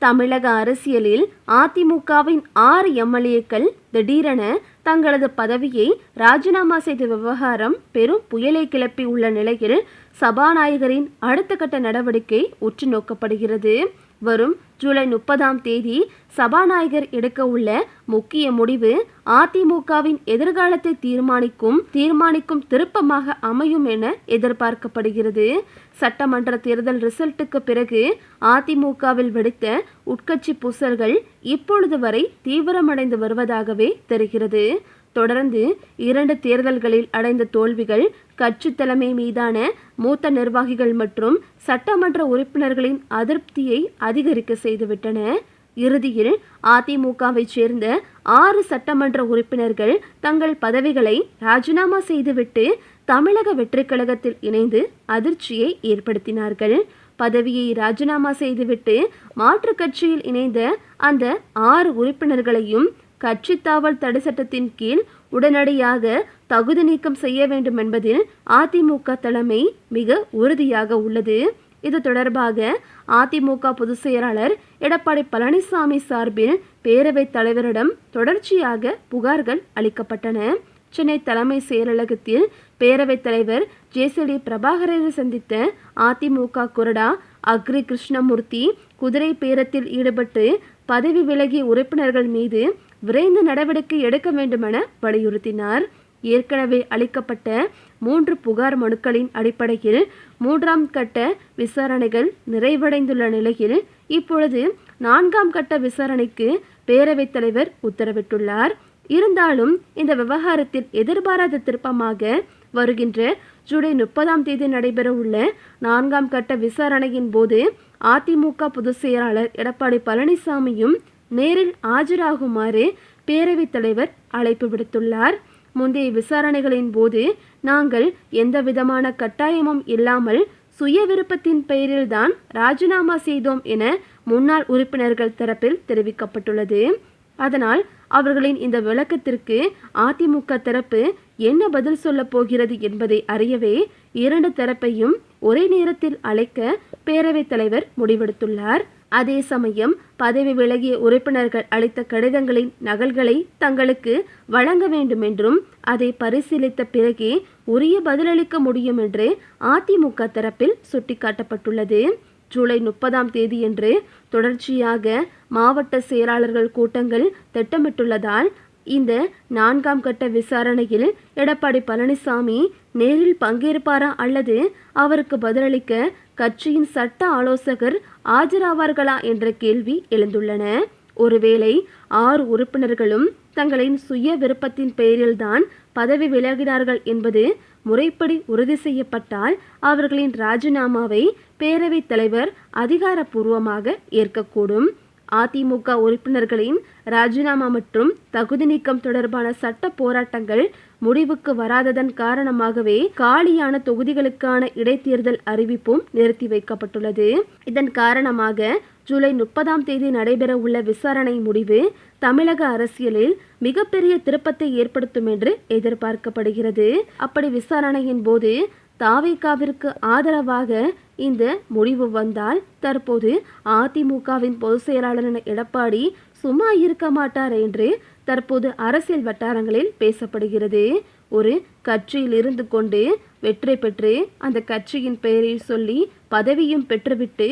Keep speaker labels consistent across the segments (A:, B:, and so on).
A: தமிழக அரசியலில் அதிமுகவின் 6 எம்எல்ஏக்கள் திடீரென தங்களது பதவியை ராஜினாமா செய்த விவகாரம் பெரும் புயலை கிளப்பி உள்ள நிலையில் சபாநாயகரின் அடுத்த கட்ட நடவடிக்கை உற்று நோக்கப்படுகிறது. வரும் ஜூலை 30ஆம் தேதி சபாநாயகர் எடுக்க உள்ள முக்கிய முடிவு அதிமுகவின் எதிர்காலத்தை தீர்மானிக்கும் திருப்பமாக அமையும் என எதிர்பார்க்கப்படுகிறது. சட்டமன்ற தேர்தல் ரிசல்ட்டுக்கு பிறகு அதிமுகவில் வெடித்த உட்கட்சி பூசல்கள் இப்பொழுது வரை தீவிரமடைந்து வருவதாகவே தெரிகிறது. தொடர்ந்து 2 தேர்தல்களில் அடைந்த தோல்விகள் கட்சி தலைமை மீதான மூத்த நிர்வாகிகள் மற்றும் சட்டமன்ற உறுப்பினர்களின் அதிருப்தியை அதிகரிக்க செய்துவிட்டன. இறுதியில் அதிமுகவை சேர்ந்த 6 சட்டமன்ற உறுப்பினர்கள் தங்கள் பதவிகளை ராஜினாமா செய்துவிட்டு தமிழக வெற்றிக் கழகத்தில் இணைந்து அதிர்ச்சியை ஏற்படுத்தினார்கள். பதவியை ராஜினாமா செய்துவிட்டு மாற்றுக் கட்சியில் இணைந்த அந்த 6 உறுப்பினர்களையும் கட்சி தாவல் தடை சட்டத்தின் கீழ் உடனடியாக தகுதி நீக்கம் செய்ய வேண்டும் என்பதில் அதிமுக தலைமை மிக உறுதியாக உள்ளது. இது தொடர்பாக அதிமுக பொதுச் செயலாளர் எடப்பாடி பழனிசாமி சார்பில் பேரவைத் தலைவரிடம் தொடர்ச்சியாக புகார்கள் அளிக்கப்பட்டன. சென்னை தலைமை செயலகத்தில் பேரவைத் தலைவர் ஜேசிடி பிரபாகரனை சந்தித்த அதிமுக கொறடா அக்ரி கிருஷ்ணமூர்த்தி குதிரை பேரத்தில் ஈடுபட்டு பதவி விலகிய உறுப்பினர்கள் மீது விரைந்து நடவடிக்கை எடுக்க வேண்டுமென வலியுறுத்தினார். ஏற்கனவே அளிக்கப்பட்ட 3 புகார் மனுக்களின் அடிப்படையில் 3ஆம் கட்ட விசாரணைகள் நிறைவடைந்துள்ள நிலையில் இப்பொழுது 4ஆம் கட்ட விசாரணைக்கு பேரவைத் தலைவர் உத்தரவிட்டுள்ளார். இருந்தாலும் இந்த விவகாரத்தில் எதிர்பாராத திருப்பமாக வருகின்ற ஜூலை 30ஆம் தேதி நடைபெற உள்ள 4ஆம் கட்ட விசாரணையின் போது அதிமுக பொதுச் செயலாளர் எடப்பாடி பழனிசாமியும் நேரில் ஆஜராகுமாறு பேரவைத் தலைவர் அழைப்பு விடுத்துள்ளார். முந்தைய விசாரணைகளின் போது நாங்கள் எந்தவிதமான கட்டாயமும் இல்லாமல் சுய விருப்பத்தின் பெயரில்தான் ராஜினாமா செய்தோம் என முன்னாள் உறுப்பினர்கள் தரப்பில் தெரிவிக்கப்பட்டுள்ளது. அதனால் அவர்களின் இந்த விளக்கத்திற்கு அதிமுக தரப்பு என்ன பதில் சொல்ல போகிறது என்பதை அறியவே 2 தரப்பையும் ஒரே நேரத்தில் அழைக்க பேரவைத் தலைவர் முடிவெடுத்துள்ளார். அதே சமயம் பதவி விலகிய உறுப்பினர்கள் அளித்த கடிதங்களின் நகல்களை தங்களுக்கு வழங்க வேண்டும் என்றும் அதை பரிசீலித்த பிறகே உரிய பதிலளிக்க முடியும் என்று அதிமுக தரப்பில் சுட்டிக்காட்டப்பட்டுள்ளது. ஜூலை 30ஆம் தேதியன்று தொடர்ச்சியாக மாவட்ட செயலாளர்கள் கூட்டங்கள் திட்டமிட்டுள்ளதால் இந்த 4ஆம் கட்ட விசாரணையில் எடப்பாடி பழனிசாமி நேரில் பங்கேற்பாரா அல்லது அவருக்கு பதிலளிக்க கட்சியின் சட்ட ஆலோசகர் ஆஜராவார்களா என்ற கேள்வி எழுந்துள்ளன. ஒருவேளை 6 உறுப்பினர்களும் தங்களின் சுய விருப்பத்தின் பெயரில்தான் பதவி விலகினார்கள் என்பது முறைப்படி உறுதி செய்யப்பட்டால் அவர்களின் ராஜினாமாவை பேரவைத் தலைவர் அதிகாரப்பூர்வமாக ஏற்கக்கூடும். அதிமுக உறுப்பினர்களின் ராஜினாமா மற்றும் தகுதி நீக்கம் தொடர்பான சட்ட போராட்டங்கள் முடிவுக்கு வராததன் காரணமாகவே காலியான தொகுதிகளுக்கான இடைத்தேர்தல் அறிவிப்பும் நிறுத்தி வைக்கப்பட்டுள்ளது. இதன் காரணமாக ஜூலை 30ஆம் தேதி நடைபெற உள்ள விசாரணை முடிவு தமிழக அரசியலில் மிகப்பெரிய திருப்பத்தை ஏற்படுத்தும் என்று எதிர்பார்க்கப்படுகிறது. அப்படி விசாரணையின் போது தாவேகாவிற்கு ஆதரவாக இந்த முடிவு வந்தால் தற்போது அதிமுகவின் பொதுச் செயலாளரான எடப்பாடி சும்மா இருக்க மாட்டார் என்று தற்போது அரசியல் வட்டாரங்களில் பேசப்படுகிறது. ஒரு கட்சியில் இருந்து கொண்டு வெற்றி பெற்று அந்த கட்சியின் பெயரை சொல்லி பதவியும் பெற்றுவிட்டு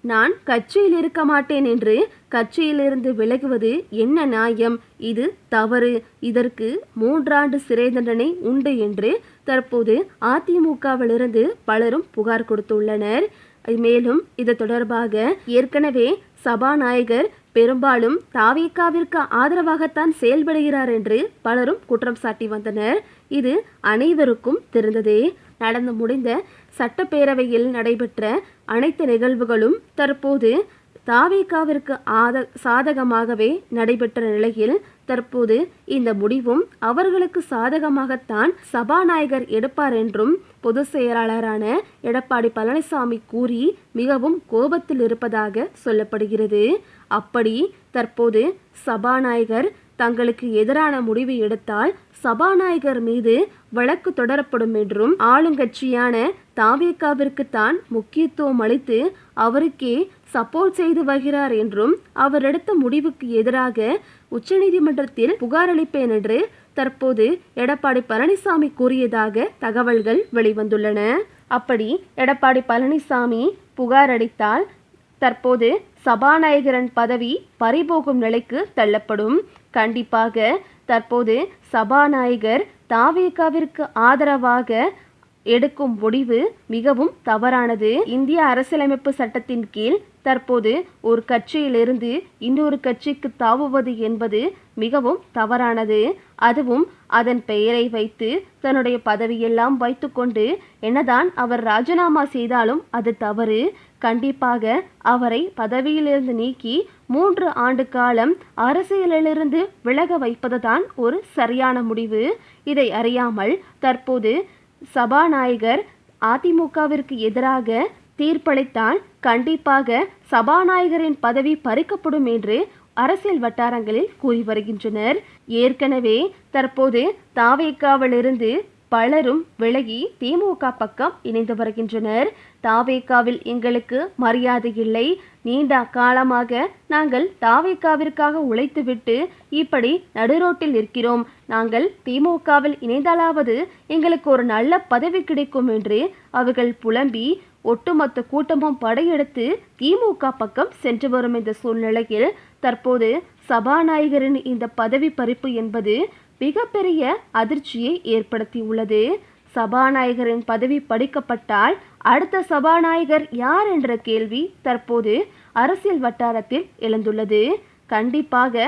A: நான் கட்சியில் இருக்க மாட்டேன் என்று கட்சியிலிருந்து விலகுவது என்ன நியாயம்? இது தவறு. இதற்கு 3 ஆண்டு சிறை தண்டனை உண்டு என்று தற்போது அதிமுகவிலிருந்து பலரும் புகார் கொடுத்துள்ளனர். மேலும் இது தொடர்பாக ஏற்கனவே சபாநாயகர் பெரும்பாலும் தாவேகாவிற்கு ஆதரவாகத்தான் செயல்படுகிறார் என்று பலரும் குற்றம் சாட்டி வந்தனர். இது அனைவருக்கும் தெரிந்ததே. நடந்து முடிந்த சட்டப்பேரவையில் நடைபெற்ற அனைத்து நிகழ்வுகளும் தற்போது தாவேகாவிற்கு சாதகமாகவே நடைபெற்ற நிலையில் தற்போது இந்த முடிவும் அவர்களுக்கு சாதகமாகத்தான் சபாநாயகர் எடுப்பார் என்றும் பொதுச் செயலாளரான எடப்பாடி பழனிசாமி கூறி மிகவும் கோபத்தில் இருப்பதாக சொல்லப்படுகிறது. அப்படி தற்போது சபாநாயகர் தங்களுக்கு எதிரான முடிவு எடுத்தால் சபாநாயகர் மீது வழக்கு தொடரப்படும் என்றும் ஆளுங்கட்சியான தாவேகாவிற்கு தான் முக்கியத்துவம் அளித்து அவருக்கே சப்போர்ட் செய்து வருகிறார் என்றும் அவர் எடுத்த முடிவுக்கு எதிராக உச்சநீதிமன்றத்தில் புகார் அளிப்பேன் என்று தற்போது எடப்பாடி பழனிசாமி கூறியதாக தகவல்கள் வெளிவந்துள்ளன. அப்படி எடப்பாடி பழனிசாமி புகார் அளித்தால் தற்போது சபாநாயகரின் பதவி பறிபோகும் நிலைக்கு தள்ளப்படும். கண்டிப்பாக தற்போது சபாநாயகர் தாவேகாவிற்கு ஆதரவாக எடுக்கும் முடிவு மிகவும் தவறானது. இந்திய அரசியலமைப்பு சட்டத்தின் கீழ் தற்போது ஒரு கட்சியிலிருந்து இன்னொரு கட்சிக்கு தாவுவது என்பது மிகவும் தவறானது. அதுவும் அதன் பெயரை வைத்து தன்னுடைய பதவியெல்லாம் வைத்துக்கொண்டு என்னதான் அவர் ராஜினாமா செய்தாலும் அது தவறு. கண்டிப்பாக அவரை பதவியிலிருந்து நீக்கி 3 ஆண்டு காலம் அரசியலிலிருந்து விலக வைப்பதுதான் ஒரு சரியான முடிவு. இதை அறியாமல் தற்போது சபாநாயகர் அதிமுகவிற்கு எதிராக தீர்ப்பளித்தால் கண்டிப்பாக சபாநாயகரின் பதவி பறிக்கப்படும் என்று அரசியல் வட்டாரங்களில் கூறி வருகின்றனர். ஏற்கனவே தற்போது தாவேகாவிலிருந்து பலரும் விலகி திமுக பக்கம் இணைந்து வருகின்றனர். தாவேகாவில் எங்களுக்கு மரியாதை இல்லை, நீண்ட காலமாக நாங்கள் தாவேகாவிற்காக உழைத்துவிட்டு இப்படி நடுரோட்டில் இருக்கிறோம், நாங்கள் திமுகவில் இணைந்தாலாவது எங்களுக்கு ஒரு நல்ல பதவி கிடைக்கும் என்று அவர்கள் புலம்பி ஒட்டுமொத்த கூட்டமும் படையெடுத்து திமுக பக்கம் சென்று வரும் இந்த சூழ்நிலையில் தற்போது சபாநாயகரின் இந்த பதவி பறிப்பு என்பது மிகப்பெரிய அதிர்ச்சியை ஏற்படுத்தியுள்ளது. சபாநாயகரின் பதவி பறிக்கப்பட்டால் அடுத்த சபாநாயகர் யார் என்ற கேள்வி தற்போது அரசியல் வட்டாரத்தில் எழுந்துள்ளது. கண்டிப்பாக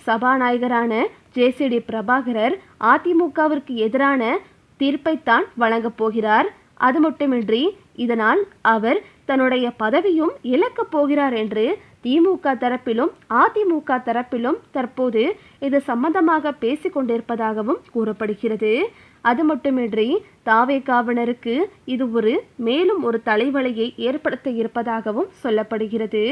A: சபாநாயகரான ஜேசிடி பிரபாகர் அதிமுகவிற்கு எதிரான தீர்ப்பைத்தான் வழங்கப் போகிறார். அது மட்டுமின்றி இதனால் அவர் தன்னுடைய பதவியும் இழக்கப் போகிறார் என்று திமுக தரப்பிலும் அதிமுக தரப்பிலும் தற்போது இது சம்பந்தமாக பேசிக் கொண்டிருப்பதாகவும் கூறப்படுகிறது. அது மட்டுமின்றி தாவேகாவினருக்கு இது மேலும் ஒரு தலைவலியை ஏற்படுத்த இருப்பதாகவும் சொல்லப்படுகிறது.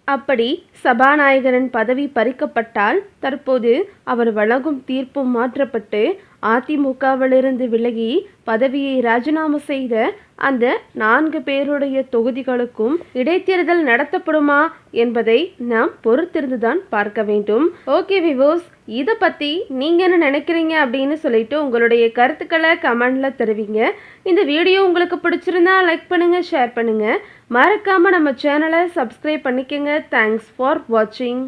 A: அப்படி சபாநாயகரின் பதவி பறிக்கப்பட்டால் தற்போது அவர் வழங்கும் தீர்ப்பும் மாற்றப்பட்டு அதிமுகவிலிருந்து விலகி பதவியை ராஜினாமா செய்த அந்த 4 பேருடைய தொகுதிகளுக்கும் இடைத்தேர்தல் நடத்தப்படுமா என்பதை நாம் பொறுத்திருந்துதான் பார்க்க வேண்டும். ஓகே விவோஸ், இதை பற்றி நீங்கள் என்ன நினைக்கிறீங்க அப்படின்னு சொல்லிட்டு உங்களுடைய கருத்துக்களை கமெண்ட்ல தெரிவிங்க. இந்த வீடியோ உங்களுக்கு பிடிச்சிருந்தா லைக் பண்ணுங்க, ஷேர் பண்ணுங்க, மறக்காம நம்ம சேனலை சப்ஸ்கிரைப் பண்ணிக்கங்க. தேங்க்ஸ் ஃபார் வாட்சிங்.